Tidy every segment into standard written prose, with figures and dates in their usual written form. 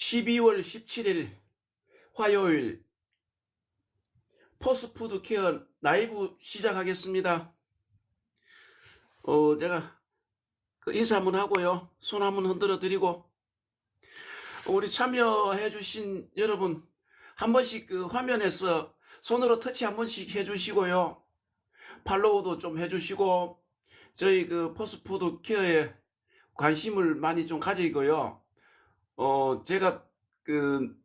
12월 17일 화요일 포스푸드 케어 라이브 시작하겠습니다. 제가 인사 한번 하고요. 손 한번 흔들어 드리고, 우리 참여해 주신 여러분 한 번씩 화면에서 손으로 터치 한 번씩 해 주시고요. 팔로우도 좀 해 주시고, 저희 포스푸드 케어에 관심을 많이 좀 가지고요. 제가 큰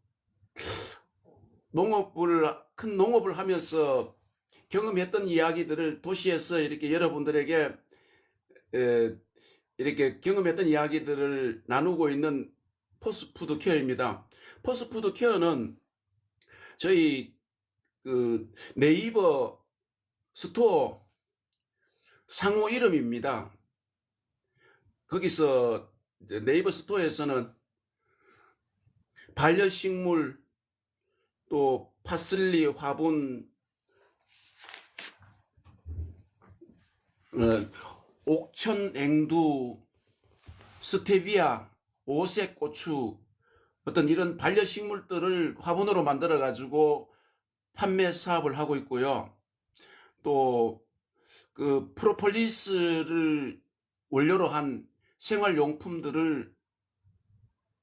농업을 하면서 경험했던 이야기들을 도시에서 이렇게 여러분들에게 이렇게 경험했던 이야기들을 나누고 있는 포스푸드 케어입니다. 포스푸드 케어는 저희 네이버 스토어 상호 이름입니다. 거기서 네이버 스토어에서는 반려식물, 또 파슬리, 화분, 옥천, 앵두, 스테비아, 오색 고추, 어떤 이런 반려식물들을 화분으로 만들어 가지고 판매 사업을 하고 있고요. 또 프로폴리스를 원료로 한 생활용품들을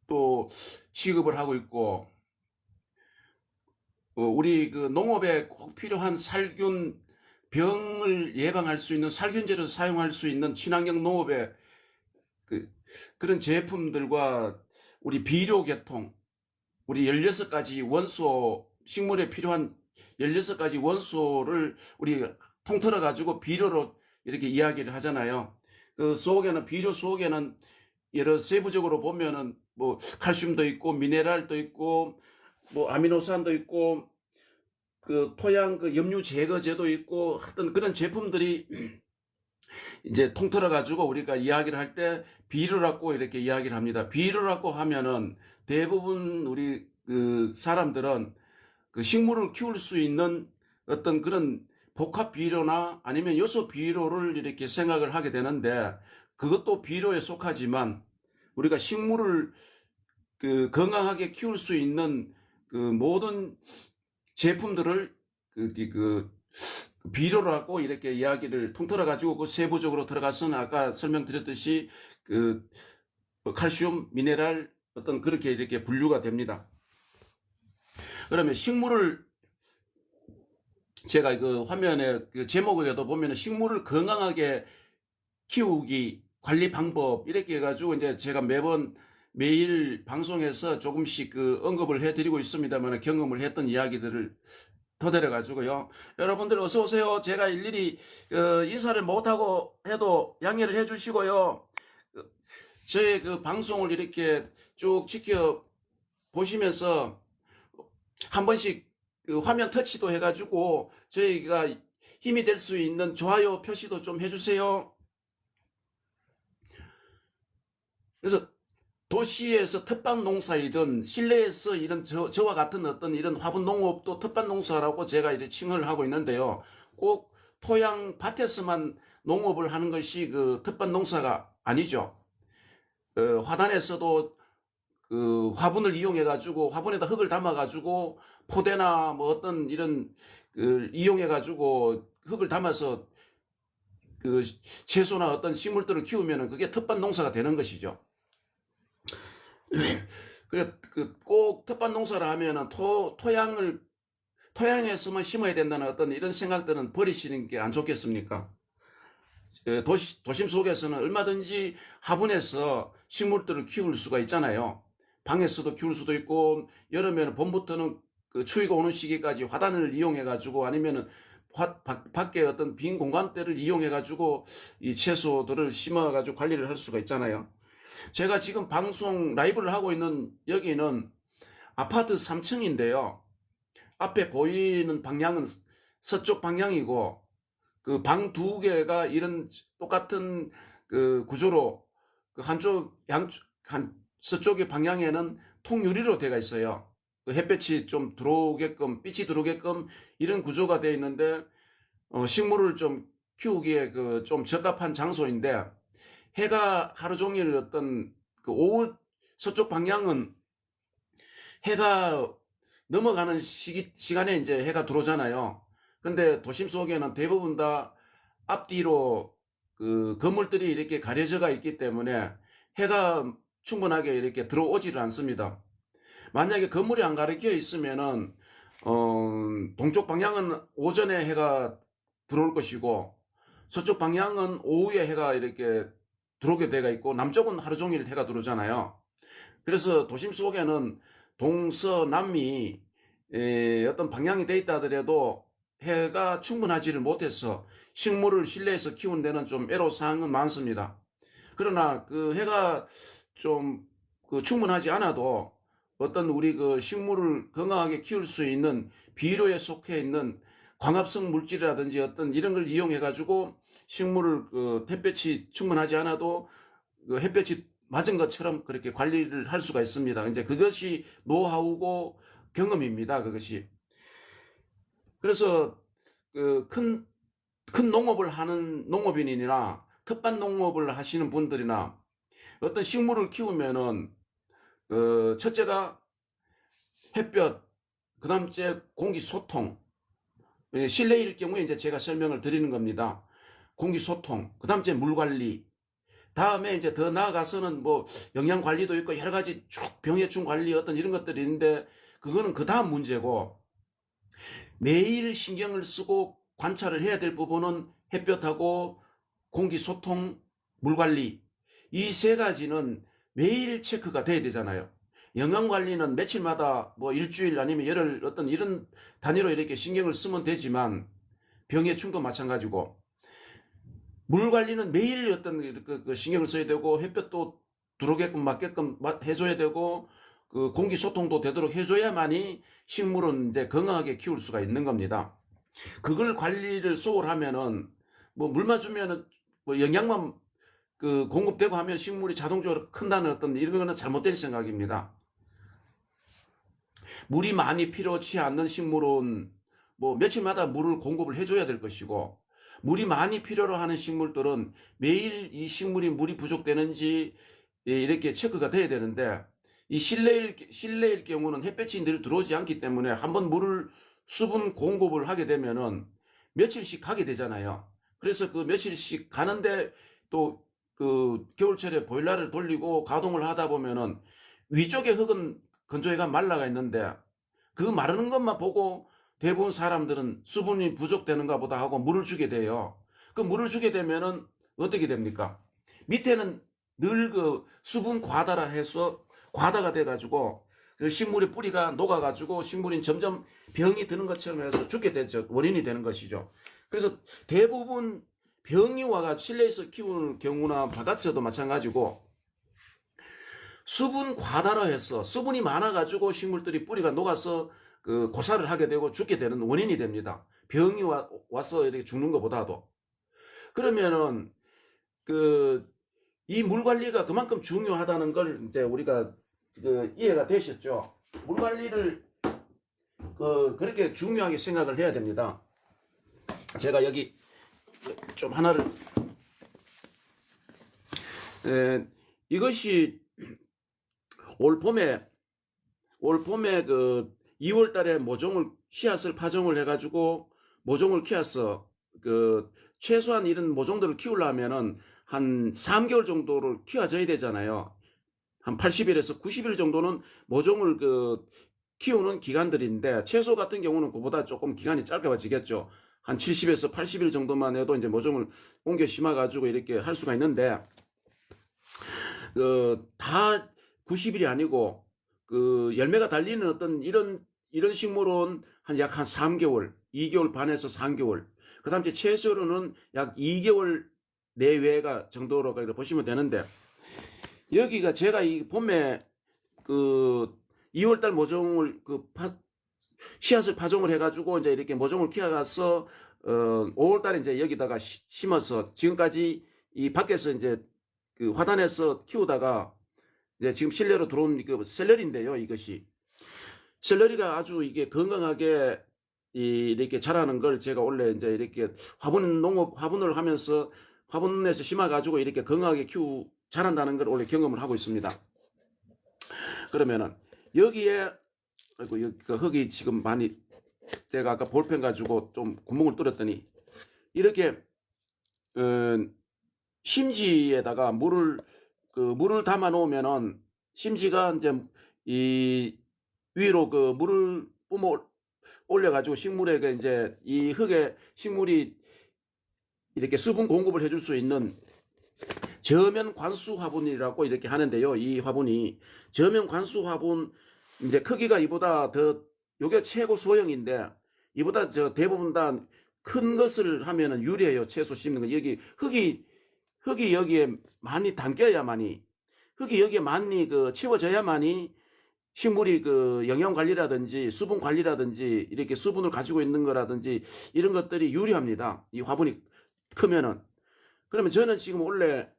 또 취급을 하고 있고, 우리 농업에 꼭 필요한 살균, 병을 예방할 수 있는 살균제를 사용할 수 있는 친환경 농업의 그런 제품들과 우리 비료계통, 우리 16가지 원소, 식물에 필요한 16가지 원소를 우리 통틀어 가지고 비료로 이렇게 이야기를 하잖아요. 비료 속에는 여러 세부적으로 보면은 뭐 칼슘도 있고 미네랄도 있고 뭐 아미노산도 있고 토양 염류 제거제도 있고 어떤 그런 제품들이 이제 통틀어 가지고 우리가 이야기를 할 때 비료라고 이렇게 이야기를 합니다. 비료라고 하면은 대부분 우리 사람들은 식물을 키울 수 있는 어떤 그런 복합 비료나 아니면 요소 비료를 이렇게 생각을 하게 되는데, 그것도 비료에 속하지만 우리가 식물을 건강하게 키울 수 있는 모든 제품들을 비료라고 이렇게 이야기를 통틀어 가지고 세부적으로 들어가서는 아까 설명드렸듯이 칼슘, 미네랄 어떤 그렇게 이렇게 분류가 됩니다. 그러면 식물을 제가 화면에 제목에도 보면은 식물을 건강하게 키우기 관리 방법 이렇게 해가지고 이제 제가 매일 방송에서 조금씩 언급을 해드리고 있습니다만, 경험을 했던 이야기들을 토대로 가지고요. 여러분들 어서 오세요. 제가 일일이 인사를 못하고 해도 양해를 해주시고요. 저의 방송을 이렇게 쭉 지켜 보시면서 한 번씩 화면 터치도 해가지고 저희가 힘이 될 수 있는 좋아요 표시도 좀 해주세요. 그래서 도시에서 텃밭 농사이든 실내에서 이런 저와 같은 어떤 이런 화분 농업도 텃밭 농사라고 제가 이렇게 칭을 하고 있는데요. 꼭 토양 밭에서만 농업을 하는 것이 텃밭 농사가 아니죠. 화단에서도 화분을 이용해 가지고 화분에다 흙을 담아 가지고 포대나 뭐 어떤 이런 이용해 가지고 흙을 담아서 채소나 어떤 식물들을 키우면은 그게 텃밭 농사가 되는 것이죠. 그래 꼭 텃밭 농사를 하면은 토양에서만 심어야 된다는 어떤 이런 생각들은 버리시는 게 안 좋겠습니까? 도심 속에서는 얼마든지 화분에서 식물들을 키울 수가 있잖아요. 방에서도 키울 수도 있고, 여름에는 봄부터는 추위가 오는 시기까지 화단을 이용해 가지고 아니면은 밖에 어떤 빈 공간대를 이용해 가지고 이 채소들을 심어 가지고 관리를 할 수가 있잖아요. 제가 지금 방송 라이브를 하고 있는 여기는 아파트 3층인데요. 앞에 보이는 방향은 서쪽 방향이고, 방 2개가 이런 똑같은 구조로 서쪽의 방향에는 통유리로 되어 있어요. 햇볕이 좀 들어오게끔, 빛이 들어오게끔 이런 구조가 되어 있는데, 식물을 좀 키우기에 좀 적합한 장소인데, 해가 하루 종일 어떤 오후 서쪽 방향은 해가 넘어가는 시간에 이제 해가 들어오잖아요. 근데 도심 속에는 대부분 다 앞뒤로 그 건물들이 이렇게 가려져가 있기 때문에 해가 충분하게 이렇게 들어오지를 않습니다. 만약에 건물이 안 가려져 있으면은 동쪽 방향은 오전에 해가 들어올 것이고 서쪽 방향은 오후에 해가 이렇게 들어오게 되어 있고 남쪽은 하루 종일 해가 들어오잖아요. 그래서 도심 속에는 동서남이 어떤 방향이 돼 있다 하더라도 해가 충분하지를 못해서 식물을 실내에서 키우는 데는 좀 애로사항은 많습니다. 그러나 그 해가 좀 충분하지 않아도 어떤 우리 그 식물을 건강하게 키울 수 있는 비료에 속해 있는 광합성 물질이라든지 어떤 이런 걸 이용해 가지고 식물을 그 햇볕이 충분하지 않아도 그 햇볕이 맞은 것처럼 그렇게 관리를 할 수가 있습니다. 이제 그것이 노하우고 경험입니다. 그것이. 그래서 그 큰 농업을 하는 농업인이나 텃밭 농업을 하시는 분들이나 어떤 식물을 키우면은 첫째가 햇볕, 그 다음째 공기 소통, 실내일 경우에 이제 제가 설명을 드리는 겁니다. 공기 소통, 그 다음째 물 관리, 다음에 이제 더 나아가서는 뭐 영양 관리도 있고 여러 가지 쭉 병해충 관리 어떤 이런 것들이 있는데 그거는 그 다음 문제고, 매일 신경을 쓰고 관찰을 해야 될 부분은 햇볕하고 공기 소통, 물 관리, 이 세 가지는 매일 체크가 돼야 되잖아요. 영양 관리는 며칠마다 뭐 일주일 아니면 열흘 어떤 이런 단위로 이렇게 신경을 쓰면 되지만 병해충도 마찬가지고, 물 관리는 매일 어떤 그 신경을 써야 되고 햇볕도 들어오게끔 맞게끔 해줘야 되고 그 공기 소통도 되도록 해줘야만이 식물은 이제 건강하게 키울 수가 있는 겁니다. 그걸 관리를 소홀하면은 뭐 물만 주면은 뭐 영양만 그 공급되고 하면 식물이 자동적으로 큰다는 어떤 이런 거는 잘못된 생각입니다. 물이 많이 필요치 않는 식물은 뭐 며칠마다 물을 공급을 해줘야 될 것이고, 물이 많이 필요로 하는 식물들은 매일 이 식물이 물이 부족되는지 이렇게 체크가 돼야 되는데, 이 실내일 경우는 햇볕이 늘 들어오지 않기 때문에 한번 물을 수분 공급을 하게 되면은 며칠씩 가게 되잖아요. 그래서 그 며칠씩 가는데 또 그 겨울철에 보일러를 돌리고 가동을 하다 보면은 위쪽에 흙은 건조해가 말라가 있는데 그 마르는 것만 보고 대부분 사람들은 수분이 부족되는가 보다 하고 물을 주게 돼요. 그 물을 주게 되면은 어떻게 됩니까? 밑에는 늘 그 수분 과다라 해서 과다가 돼가지고 그 식물의 뿌리가 녹아가지고 식물이 점점 병이 드는 것처럼 해서 죽게 되죠. 원인이 되는 것이죠. 그래서 대부분 병이 와가 실내에서 키우는 경우나 바깥에서도 마찬가지고 수분 과다라 해서 수분이 많아가지고 식물들이 뿌리가 녹아서 그 고사를 하게 되고 죽게 되는 원인이 됩니다. 병이 와서 이렇게 죽는 것보다도. 그러면은 그 이 물 관리가 그만큼 중요하다는 걸 이제 우리가 그 이해가 되셨죠? 물 관리를 그렇게 중요하게 생각을 해야 됩니다. 제가 여기 좀 하나를 이것이 올 봄에 그 2월 달에 모종을 씨앗을 파종을 해가지고 모종을 키워서 그 최소한 이런 모종들을 키우려면은 한 3개월 정도를 키워줘야 되잖아요. 한 80일에서 90일 정도는 모종을 그 키우는 기간들인데 채소 같은 경우는 그보다 조금 기간이 짧아지겠죠. 한 70에서 80일 정도만 해도 이제 모종을 옮겨 심어 가지고 이렇게 할 수가 있는데 다 90일이 아니고 그 열매가 달리는 어떤 이런 식물은 약 한 3개월, 2개월 반에서 3개월. 그다음에 채소로는 약 2개월 내외가 정도로 보시면 되는데, 여기가 제가 이 봄에 그 2월달 모종을 씨앗을 파종을 해가지고 이제 이렇게 모종을 키워가서 5월달에 이제 여기다가 심어서 지금까지 이 밖에서 이제 그 화단에서 키우다가 이제 지금 실내로 들어온 그 샐러리인데요. 이것이 샐러리가 아주 이게 건강하게 이렇게 자라는 걸 제가 원래 이제 이렇게 화분을 하면서 화분에서 심어가지고 이렇게 건강하게 자란다는 걸 원래 경험을 하고 있습니다. 그러면은 여기에 아이고, 그 흙이 지금 많이, 제가 아까 볼펜 가지고 좀 구멍을 뚫었더니, 이렇게, 어, 심지에다가 물을 담아 놓으면은, 심지가 이제 이 위로 그 물을 뿜어 올려가지고 식물에 이제 이 흙에 식물이 이렇게 수분 공급을 해줄 수 있는 저면 관수 화분이라고 이렇게 하는데요. 이 화분이 저면 관수 화분, 이제 크기가 이보다 더, 요게 최고 소형인데, 이보다 저 대부분 다 큰 것을 하면은 유리해요. 채소 심는 거. 여기 흙이 여기에 많이 담겨야만이, 흙이 여기에 많이 그 채워져야만이 식물이 그 영양 관리라든지 수분 관리라든지 이렇게 수분을 가지고 있는 거라든지 이런 것들이 유리합니다. 이 화분이 크면은. 그러면 저는 지금 원래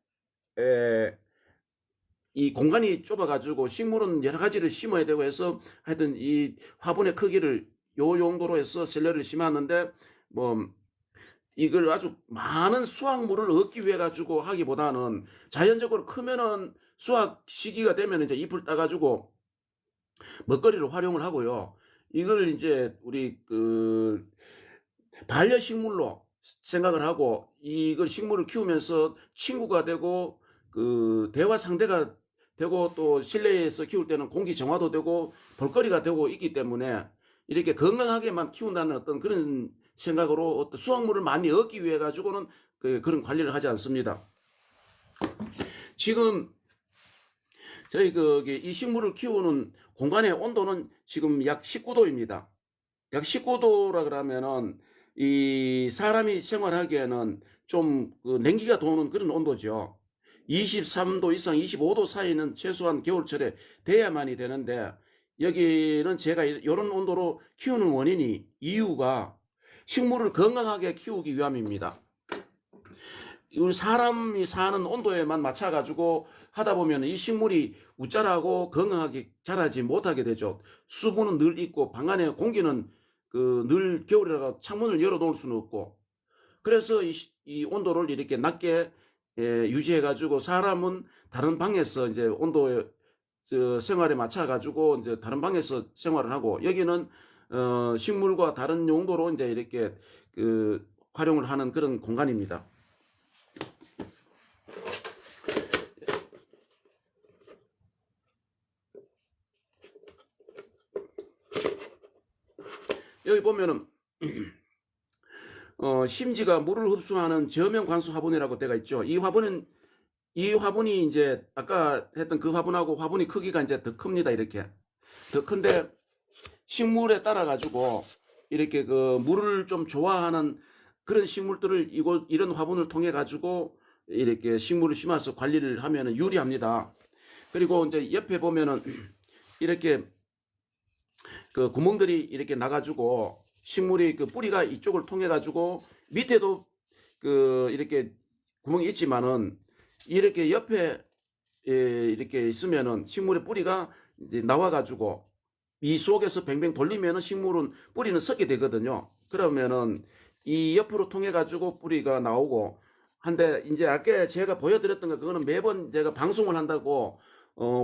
이 공간이 좁아가지고 식물은 여러 가지를 심어야 되고 해서 하여튼 이 화분의 크기를 요 용도로 해서 샐러리를 심었는데, 뭐 이걸 아주 많은 수확물을 얻기 위해 가지고 하기보다는 자연적으로 크면은 수확 시기가 되면 이제 잎을 따가지고 먹거리로 활용을 하고요. 이걸 이제 우리 그 반려식물로 생각을 하고 이걸 식물을 키우면서 친구가 되고 그 대화 상대가 되고 또 실내에서 키울 때는 공기 정화도 되고 볼거리가 되고 있기 때문에 이렇게 건강하게만 키운다는 어떤 그런 생각으로 어떤 수확물을 많이 얻기 위해 가지고는 그런 관리를 하지 않습니다. 지금 저희 이 식물을 키우는 공간의 온도는 지금 약 19도입니다. 약 19도라 그러면은 이 사람이 생활하기에는 좀 그 냉기가 도는 그런 온도죠. 23도 이상 25도 사이는 최소한 겨울철에 돼야만이 되는데, 여기는 제가 이런 온도로 키우는 원인이, 이유가 식물을 건강하게 키우기 위함입니다. 우리 사람이 사는 온도에만 맞춰가지고 하다 보면 이 식물이 웃자라고 건강하게 자라지 못하게 되죠. 수분은 늘 있고 방 안에 공기는 그 늘 겨울이라고 창문을 열어 놓을 수는 없고, 그래서 이 온도를 이렇게 낮게 유지해 가지고 사람은 다른 방에서 이제 온도에 생활에 맞춰 가지고 이제 다른 방에서 생활을 하고, 여기는 식물과 다른 용도로 이제 이렇게 그 활용을 하는 그런 공간입니다. 여기 보면은 심지가 물을 흡수하는 저면 관수 화분이라고 되어 있죠. 이 화분이 이제 아까 했던 그 화분하고 화분이 크기가 이제 더 큽니다. 이렇게 더 큰데, 식물에 따라 가지고 이렇게 그 물을 좀 좋아하는 그런 식물들을 이런 화분을 통해 가지고 이렇게 식물을 심어서 관리를 하면 유리합니다. 그리고 이제 옆에 보면은 이렇게 그 구멍들이 이렇게 나가지고 식물이 그 뿌리가 이쪽을 통해 가지고 밑에도 그 이렇게 구멍이 있지만은 이렇게 옆에 이렇게 있으면은 식물의 뿌리가 이제 나와 가지고 이 속에서 뱅뱅 돌리면은 식물은 뿌리는 썩게 되거든요. 그러면은 이 옆으로 통해 가지고 뿌리가 나오고 한데, 이제 아까 제가 보여드렸던 거, 그거는 매번 제가 방송을 한다고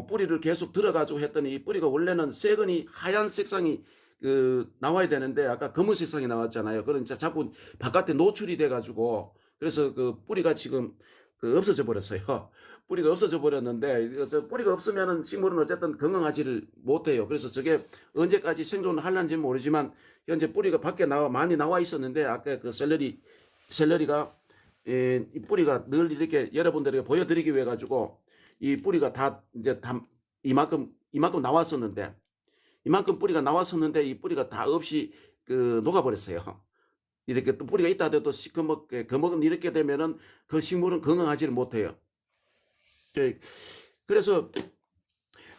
뿌리를 계속 들어가지고 했더니 이 뿌리가 원래는 세근이 하얀 색상이 그 나와야 되는데 아까 검은 색상이 나왔잖아요. 그러니까 자꾸 바깥에 노출이 돼가지고, 그래서 그 뿌리가 지금 그 없어져 버렸어요. 뿌리가 없어져 버렸는데, 저 뿌리가 없으면은 식물은 어쨌든 건강하지를 못해요. 그래서 저게 언제까지 생존을 할는지는 모르지만 현재 뿌리가 밖에 많이 나와 있었는데, 아까 그 샐러리가 이 뿌리가 늘 이렇게 여러분들에게 보여드리기 위해 가지고 이 뿌리가 다 이제 이만큼 나왔었는데, 이만큼 뿌리가 나왔었는데 이 뿌리가 다 없이 그 녹아버렸어요. 이렇게 또 뿌리가 있다 해도 시커멓게 거먹은 이렇게 되면은 그 식물은 건강하지를 못해요. 그래서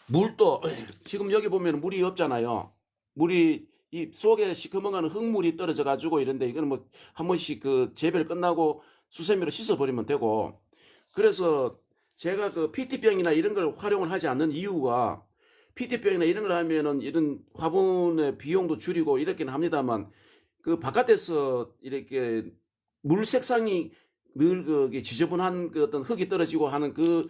물도 지금 여기 보면 물이 없잖아요. 물이 이 속에 시커먼 흙물이 떨어져 가지고 이런데, 이거는 뭐 한 번씩 그 재배를 끝나고 수세미로 씻어 버리면 되고, 그래서 제가 그 PT병이나 이런 걸 활용을 하지 않는 이유가, PT병이나 이런 걸 하면은 이런 화분의 비용도 줄이고 이렇게는 합니다만, 그 바깥에서 이렇게 물 색상이 늘 그 지저분한 그 어떤 흙이 떨어지고 하는 그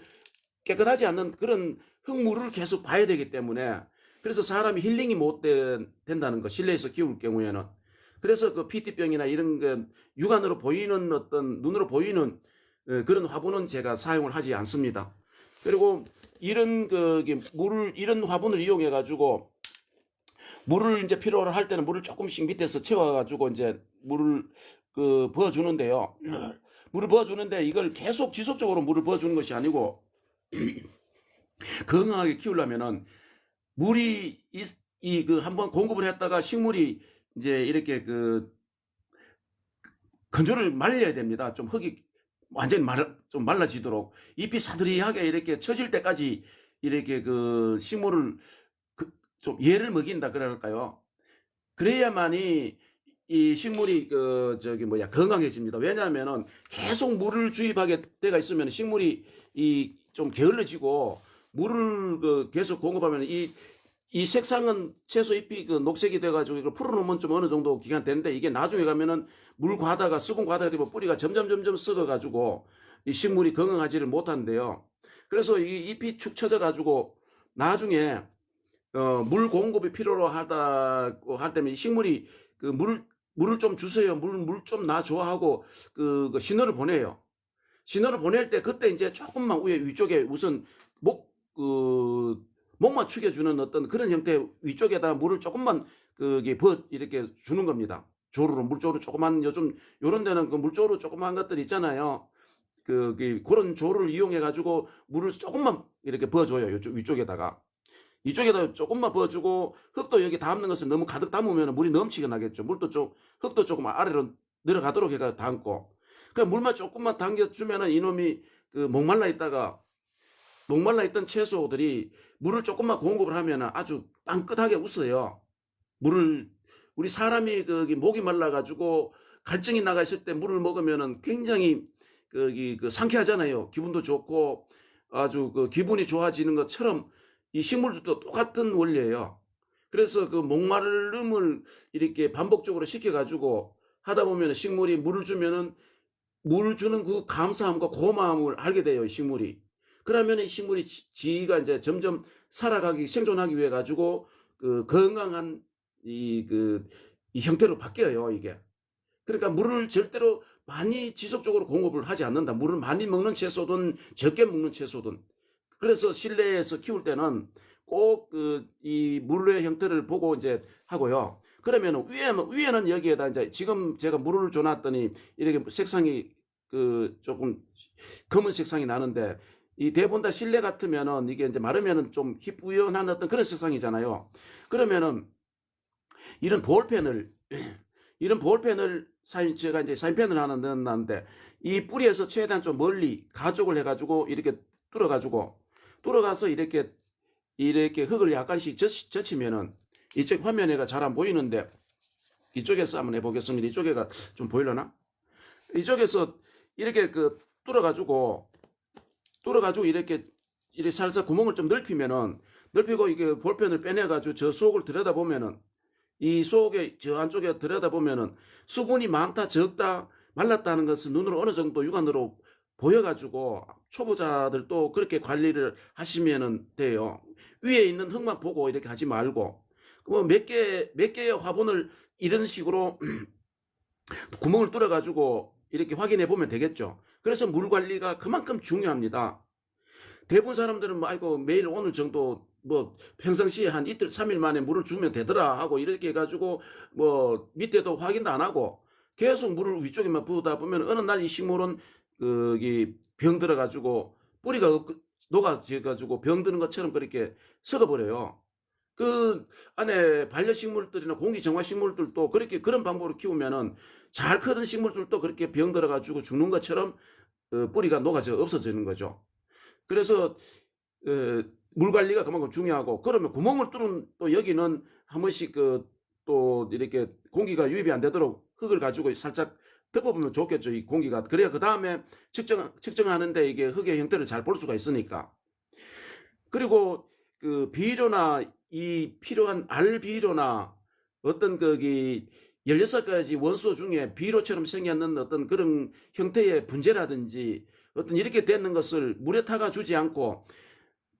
깨끗하지 않는 그런 흙물을 계속 봐야 되기 때문에 그래서 사람이 힐링이 못 된다는 거, 실내에서 키울 경우에는. 그래서 그 PT병이나 이런 거 육안으로 보이는 어떤 눈으로 보이는 그런 화분은 제가 사용을 하지 않습니다. 그리고 이런 이런 화분을 이용해 가지고 물을 이제 필요로 할 때는 물을 조금씩 밑에서 채워 가지고 이제 물을 부어 주는데요. 물을 부어 주는데 이걸 계속 지속적으로 물을 부어 주는 것이 아니고 건강하게 키우려면은 물이 한번 공급을 했다가 식물이 이제 이렇게 건조를 말려야 됩니다. 좀 흙이 완전히 좀 말라지도록 잎이 사드리하게 이렇게 처질 때까지 이렇게 식물을 좀 예를 먹인다 그럴까요? 그래야만이 이 식물이 건강해집니다. 왜냐하면은 계속 물을 주입하게 때가 있으면 식물이 좀 게을러지고 물을 계속 공급하면 이 색상은 채소 잎이 녹색이 돼가지고 이걸 풀어놓으면 좀 어느 정도 기간 되는데 이게 나중에 가면은 물 과다가 수분 과다가 되면 뿌리가 점점 썩어가지고 이 식물이 건강하지를 못한대요. 그래서 이 잎이 축 처져가지고 나중에 물 공급이 필요로 하다고 할 때면 이 식물이 물을 좀 주세요. 물 좀 놔줘 하고 신호를 보내요. 신호를 보낼 때 그때 이제 조금만 위쪽에 우선 목만 축여주는 어떤 그런 형태의 위쪽에다 물을 조금만 이렇게 주는 겁니다. 조루로, 물조루 조그만, 요즘 요런 데는 물조루 조그만 것들 있잖아요. 그런 조루를 이용해가지고 물을 조금만 이렇게 부어줘요. 위쪽에다가. 이쪽에다 조금만 부어주고 흙도 여기 담는 것을 너무 가득 담으면 물이 넘치게 나겠죠. 흙도 조금 아래로 내려가도록 해가 담고. 그 물만 조금만 당겨주면은 이놈이 목말라 있던 채소들이 물을 조금만 공급을 하면 아주 빵긋하게 웃어요. 우리 사람이 목이 말라가지고 갈증이 나가 있을 때 물을 먹으면은 굉장히 상쾌하잖아요. 기분도 좋고 아주 기분이 좋아지는 것처럼 이 식물들도 똑같은 원리예요. 그래서 목마름을 이렇게 반복적으로 시켜가지고 하다 보면 식물이 물을 주면은 물 주는 그 감사함과 고마움을 알게 돼요, 식물이. 그러면 이 식물이 지가 이제 점점 생존하기 위해 가지고 건강한 이 형태로 바뀌어요, 이게. 그러니까 물을 절대로 많이 지속적으로 공급을 하지 않는다. 물을 많이 먹는 채소든 적게 먹는 채소든. 그래서 실내에서 키울 때는 꼭 이 물의 형태를 보고 이제 하고요. 그러면 위에는 여기에다 이제 지금 제가 물을 줘놨더니 이렇게 색상이 조금 검은 색상이 나는데 이 대부분 다 실내 같으면은 이게 이제 마르면은 좀 희뿌연한 어떤 그런 색상이잖아요. 그러면은 이런 볼펜을 제가 이제 사인펜을 하나 넣었는데 이 뿌리에서 최대한 좀 멀리 가족을 해가지고 이렇게 뚫어가서 이렇게 흙을 약간씩 젖히면은 이쪽 화면에가 잘 안 보이는데 이쪽에서 한번 해보겠습니다. 이쪽에가 좀 보이려나? 이쪽에서 이렇게 뚫어가지고 이렇게 살살 구멍을 좀 넓히고 이게 볼펜을 빼내가지고 저 속을 들여다보면은 이 속에 저 안쪽에 들여다보면은 수분이 많다 적다 말랐다는 것을 눈으로 어느 정도 육안으로 보여가지고 초보자들도 그렇게 관리를 하시면 돼요. 위에 있는 흙만 보고 이렇게 하지 말고 몇 개의 화분을 이런 식으로 구멍을 뚫어가지고 이렇게 확인해 보면 되겠죠. 그래서 물 관리가 그만큼 중요합니다. 대부분 사람들은 아이고 매일 오늘 정도 평상시에 한 이틀 3일 만에 물을 주면 되더라 하고 이렇게 해가지고 밑에도 확인도 안 하고 계속 물을 위쪽에만 부으다 보면 어느 날 이 식물은 병 들어가지고 뿌리가 녹아져가지고 병 드는 것처럼 그렇게 썩어버려요. 그 안에 반려식물들이나 공기정화식물들도 그런 방법으로 키우면은 잘 크던 식물들도 그렇게 병 들어가지고 죽는 것처럼 뿌리가 녹아져 없어지는 거죠. 그래서 물 관리가 그만큼 중요하고 그러면 구멍을 뚫은 또 여기는 한 번씩 또 이렇게 공기가 유입이 안 되도록 흙을 가지고 살짝 덮어보면 좋겠죠. 이 공기가. 그래야 그 다음에 측정하는데 이게 흙의 형태를 잘 볼 수가 있으니까. 그리고 비료나 이 필요한 비료나 어떤 16가지 원소 중에 비료처럼 생겼는 어떤 그런 형태의 분재라든지 어떤 이렇게 되는 것을 물에 타가 주지 않고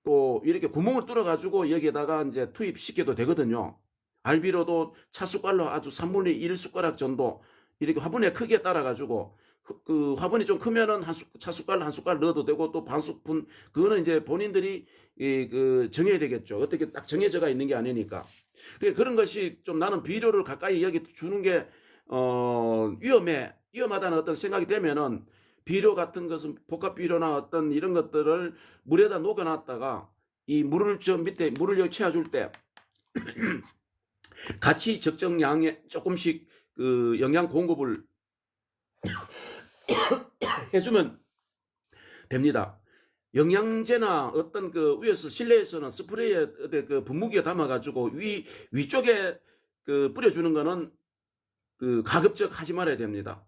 또 이렇게 구멍을 뚫어 가지고 여기에다가 이제 투입시켜도 되거든요. 알비로도 차숟갈로 아주 3분의 1 숟가락 정도 이렇게 화분의 크기에 따라 가지고 그 화분이 좀 크면은 차숟갈 한 숟갈 넣어도 되고 또 반 스푼 그거는 이제 본인들이 정해야 되겠죠. 어떻게 딱 정해져가 있는 게 아니니까. 그런 것이 좀 나는 비료를 가까이 여기 주는 게 위험하다는 어떤 생각이 되면은 비료 같은 것은 복합 비료나 어떤 이런 것들을 물에다 녹여놨다가 이 물을 저 밑에 물을 여기 채워줄 때 같이 적정 양의 조금씩 그 영양 공급을 해주면 됩니다. 영양제나 어떤 그 위에서 실내에서는 스프레이에 그 분무기에 담아가지고 위쪽에 그 뿌려주는 거는 그 가급적 하지 말아야 됩니다.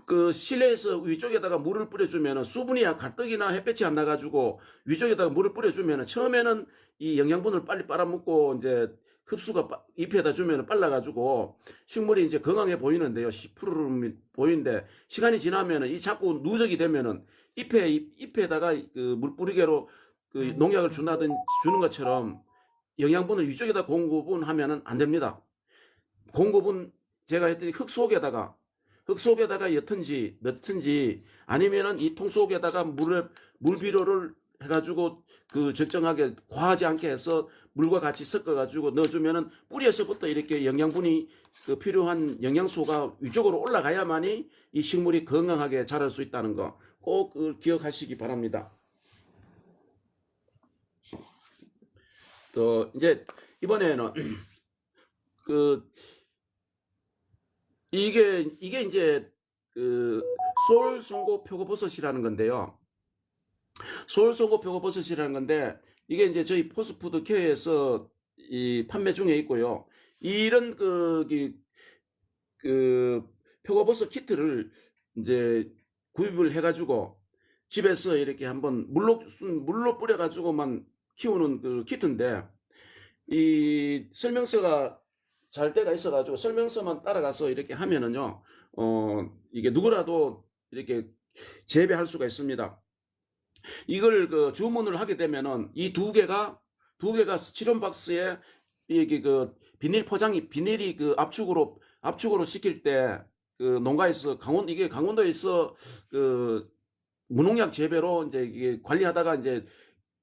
그 실내에서 위쪽에다가 물을 뿌려주면은 수분이 가뜩이나 햇볕이 안 나가지고 위쪽에다가 물을 뿌려주면은 처음에는 이 영양분을 빨리 빨아먹고 이제 흡수가 잎에다 주면은 빨라가지고 식물이 이제 건강해 보이는데요. 푸르르 보이는데 시간이 지나면은 이 자꾸 누적이 되면은 잎에다가 그 물뿌리개로 그 농약을 주는 것처럼 영양분을 위쪽에다 공급은 하면은 안 됩니다. 공급은 제가 했더니 흙 속에다가 옅은지 넣든지 아니면은 이 통 속에다가 물비료를 해가지고 그 적정하게 과하지 않게 해서 물과 같이 섞어가지고 넣어주면은 뿌리에서부터 이렇게 영양분이 그 필요한 영양소가 위쪽으로 올라가야만이 이 식물이 건강하게 자랄 수 있다는 거 꼭 기억하시기 바랍니다. 또 이제 이번에는 그 이게 이제 그 솔송고 표고버섯이라는 건데요. 솔송고 표고버섯이라는 건데 이게 이제 저희 포스푸드 케어에서 이 판매 중에 있고요. 이런 그 표고버섯 키트를 이제 구입을 해가지고 집에서 이렇게 한번 물로 뿌려가지고만 키우는 그 키트인데 이 설명서가 잘 때가 있어가지고 설명서만 따라가서 이렇게 하면은요, 이게 누구라도 이렇게 재배할 수가 있습니다. 이걸 그 주문을 하게 되면은 이 두 개가 스티론 박스에 이게 그 비닐이 그 압축으로 시킬 때 그 농가에서 이게 강원도에서 그 무농약 재배로 이제 이게 관리하다가 이제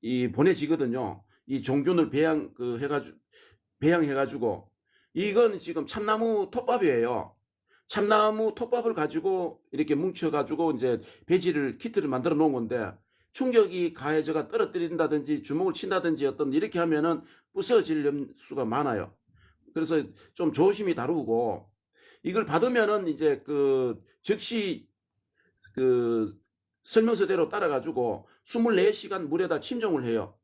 이 보내지거든요. 이 종균을 배양해가지고 이건 지금 참나무 톱밥이에요. 참나무 톱밥을 가지고 이렇게 뭉쳐가지고 이제 키트를 만들어 놓은 건데 충격이 가해져가 떨어뜨린다든지 주먹을 친다든지 어떤 이렇게 하면은 부서질 수가 많아요. 그래서 좀 조심히 다루고 이걸 받으면은 이제 그 즉시 그 설명서대로 따라가지고 24시간 물에다 침종을 해요.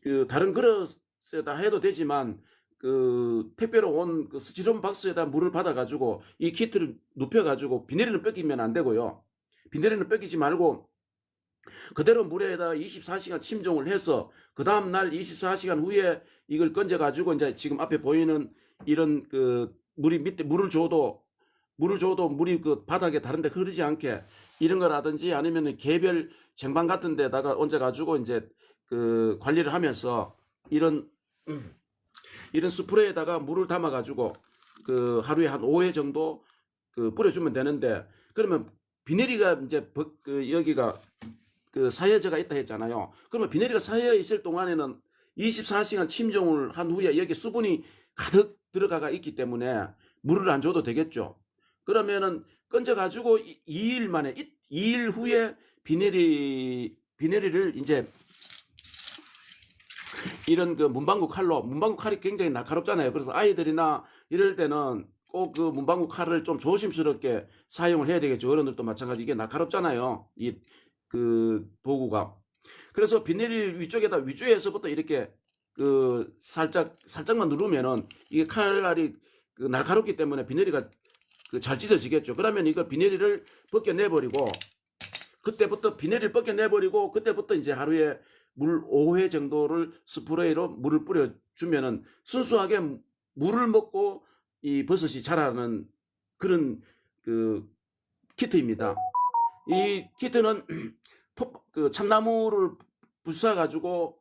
그 다른 그릇에다 해도 되지만 그 택배로 온 그 스티로폼 박스에다 물을 받아가지고 이 키트를 눕혀가지고 비닐을 뺏기면 안 되고요. 비닐을 뺏기지 말고 그대로 물에다 24시간 침종을 해서 그 다음날 24시간 후에 이걸 건져가지고 이제 지금 앞에 보이는 이런 그 물이 밑에 물을 줘도 물이 그 바닥에 다른데 흐르지 않게 이런 거라든지 아니면 개별 쟁반 같은 데다가 얹어가지고 이제 그 관리를 하면서 이런 스프레이에다가 물을 담아가지고 그 하루에 한 5회 정도 그 뿌려주면 되는데 그러면 비닐이가 이제 그 여기가 그 사여져가 있다 했잖아요. 그러면 비닐이가 사여 있을 동안에는 24시간 침종을 한 후에 여기 수분이 가득 들어가 있기 때문에 물을 안 줘도 되겠죠. 그러면은 건져가지고 2일 만에 2일 후에 비닐을 이제 이런 그 문방구 칼이 굉장히 날카롭잖아요. 그래서 아이들이나 이럴 때는 꼭 그 문방구 칼을 좀 조심스럽게 사용을 해야 되겠죠. 어른들도 마찬가지 이게 날카롭잖아요. 이 그 도구가. 그래서 비닐 위쪽에서부터 이렇게 그 살짝만 누르면은 이게 칼날이 그 날카롭기 때문에 비닐이가 그 잘 찢어지겠죠. 그러면 이거 비닐을 벗겨내버리고 그때부터 이제 하루에 물 5회 정도를 스프레이로 물을 뿌려주면은 순수하게 물을 먹고 이 버섯이 자라는 그런 그 키트입니다. 이 키트는 그 참나무를 부숴 가지고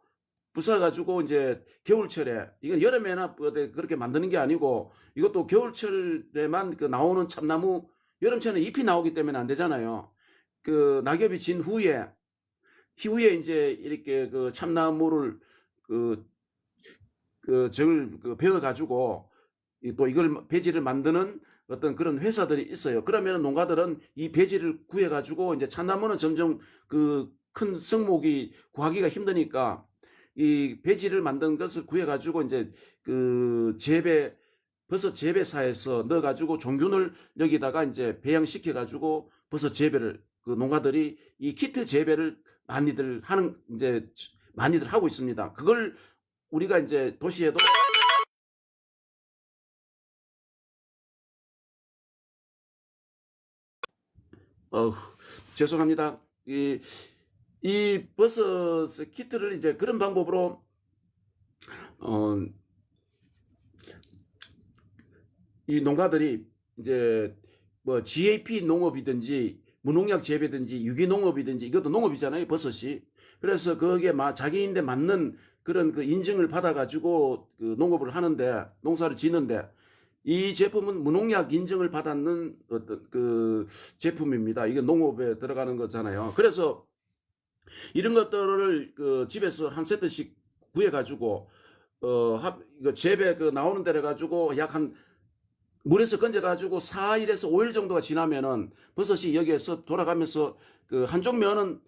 부숴가지고 이제 겨울철에, 이건 여름에나 그렇게 만드는 게 아니고, 이것도 겨울철에만 그 나오는 참나무, 여름철에는 잎이 나오기 때문에 안 되잖아요. 그 낙엽이 진 후에 이제 이렇게 그 참나무를 그, 적을 베어가지고 또 이걸 배지를 만드는 어떤 그런 회사들이 있어요. 그러면 농가들은 이 배지를 구해가지고 이제 참나무는 점점 그 큰 성목이 구하기가 힘드니까 이 배지를 만든 것을 구해가지고 이제 그 버섯 재배사에서 넣어가지고 종균을 여기다가 이제 배양시켜가지고 버섯 재배를 그 농가들이 이 키트 재배를 많이들 하고 있습니다. 그걸 우리가 이제 도시에도 어, 죄송합니다. 이 버섯 키트를 이제 그런 방법으로 어, 이 농가들이 이제 뭐 GAP 농업이든지 무농약 재배든지 유기농업이든지 이것도 농업이잖아요, 버섯이. 그래서 거기에 자기인데 맞는 그런 그 인증을 받아가지고 그 농업을 하는데, 농사를 지는데, 이 제품은 무농약 인증을 받았는 어떤 그 제품입니다. 이게 농업에 들어가는 거잖아요. 그래서 이런 것들을 그 집에서 한 세트씩 구해가지고 이거 재배 그 나오는 데를 가지고 약 한 물에서 건져가지고 4일에서 5일 정도가 지나면은 버섯이 여기에서 돌아가면서 그 한쪽 면은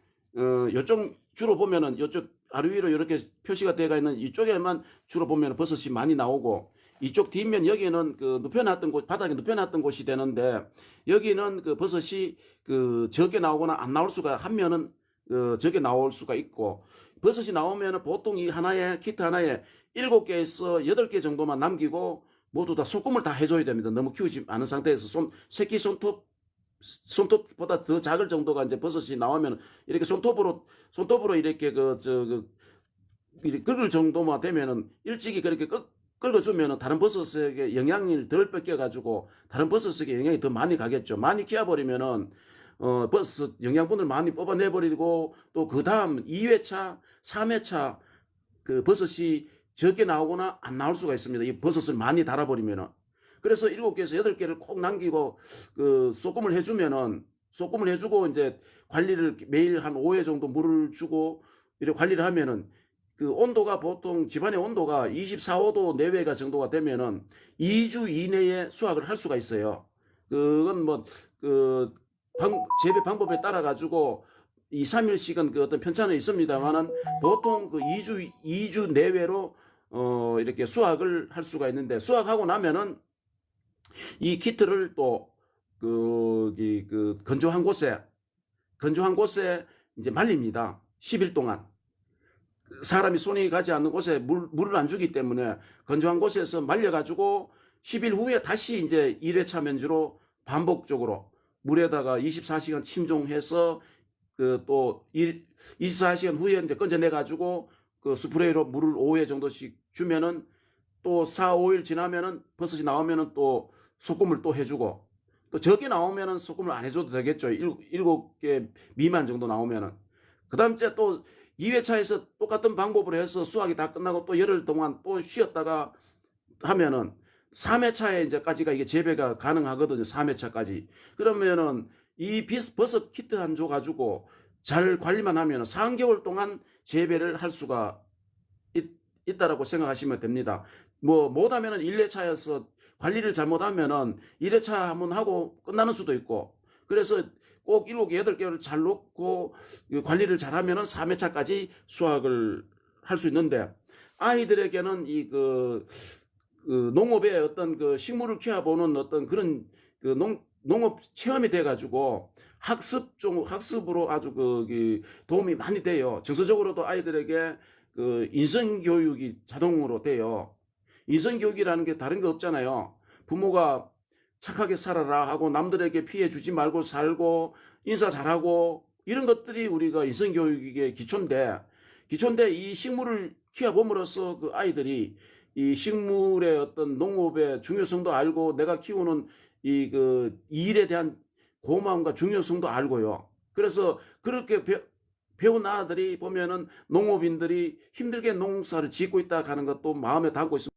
요쪽 주로 보면은 요쪽 아래 위로 이렇게 표시가 되어 있는 이쪽에만 주로 보면 버섯이 많이 나오고, 이쪽 뒷면 여기는 그 눕혀놨던 곳, 바닥에 눕혀놨던 곳이 되는데, 여기는 그 버섯이 그 적게 나오거나 안 나올 수가, 한 면은 적게 나올 수가 있고, 버섯이 나오면은 보통 이 키트 하나에 7개에서 8개 정도만 남기고 모두 다 소금을 다 해줘야 됩니다. 너무 키우지 않은 상태에서 새끼 손톱보다 더 작을 정도가 이제 버섯이 나오면 이렇게 손톱으로 이렇게 끓을 정도만 되면은 일찍이 그렇게 끓여주면은 다른 버섯에게 영양을 덜 뺏겨가지고 다른 버섯에게 영향이 더 많이 가겠죠. 많이 키워버리면은 버섯 영양분을 많이 뽑아내버리고, 또 그 다음 2회차, 3회차 그 버섯이 적게 나오거나 안 나올 수가 있습니다. 이 버섯을 많이 달아버리면은. 그래서 7개에서 8개를 꼭 남기고 그 소금을 해주고 이제 관리를 매일 한 5회 정도 물을 주고 이렇게 관리를 하면은, 그 온도가 보통 집안의 온도가 24, 5도 내외가 정도가 되면은 2주 이내에 수확을 할 수가 있어요. 그건 그 재배 방법에 따라 가지고 2, 3일씩은 그 어떤 편차는 있습니다만은 보통 그 2주 내외로 이렇게 수확을 할 수가 있는데, 수확하고 나면은 이 키트를 또 건조한 곳에 이제 말립니다. 10일 동안. 사람이 손이 가지 않는 곳에 물을 안 주기 때문에 건조한 곳에서 말려가지고 10일 후에 다시 이제 1회차 면주로 반복적으로 물에다가 24시간 침종해서 또 24시간 후에 이제 건져내가지고 그 스프레이로 물을 5회 정도씩 주면은 또 4, 5일 지나면은 버섯이 나오면은 또 소금을 또 해주고, 또 적게 나오면은 소금을 안 해줘도 되겠죠. 7개 미만 정도 나오면은. 그 다음 주에 또 2회차에서 똑같은 방법으로 해서 수확이 다 끝나고 또 열흘 동안 또 쉬었다가 하면은 3회차에 이제까지가 이게 재배가 가능하거든요. 3회차까지. 그러면은 이 버섯 키트 한 줘 가지고 잘 관리만 하면 3개월 동안 재배를 할 수가 있다라고 생각하시면 됩니다. 못하면은 1회차에서 관리를 잘못하면은 1회차 한번 하고 끝나는 수도 있고, 그래서 꼭 7개, 8개를 잘 놓고 관리를 잘하면은 3회차까지 수확을 할 수 있는데, 아이들에게는 농업의 어떤 그 식물을 키워보는 어떤 그런 농업 체험이 돼가지고 학습으로 아주 도움이 많이 돼요. 정서적으로도 아이들에게 인성교육이 자동으로 돼요. 인성교육이라는 게 다른 거 없잖아요. 부모가 착하게 살아라 하고 남들에게 피해 주지 말고 살고 인사 잘하고, 이런 것들이 우리가 인성교육의 기초인데 이 식물을 키워봄으로써 그 아이들이 이 식물의 어떤 농업의 중요성도 알고, 내가 키우는 이 일에 대한 고마움과 중요성도 알고요. 그래서 그렇게 배운 아들이 보면은 농업인들이 힘들게 농사를 짓고 있다 하는 것도 마음에 담고 있습니다.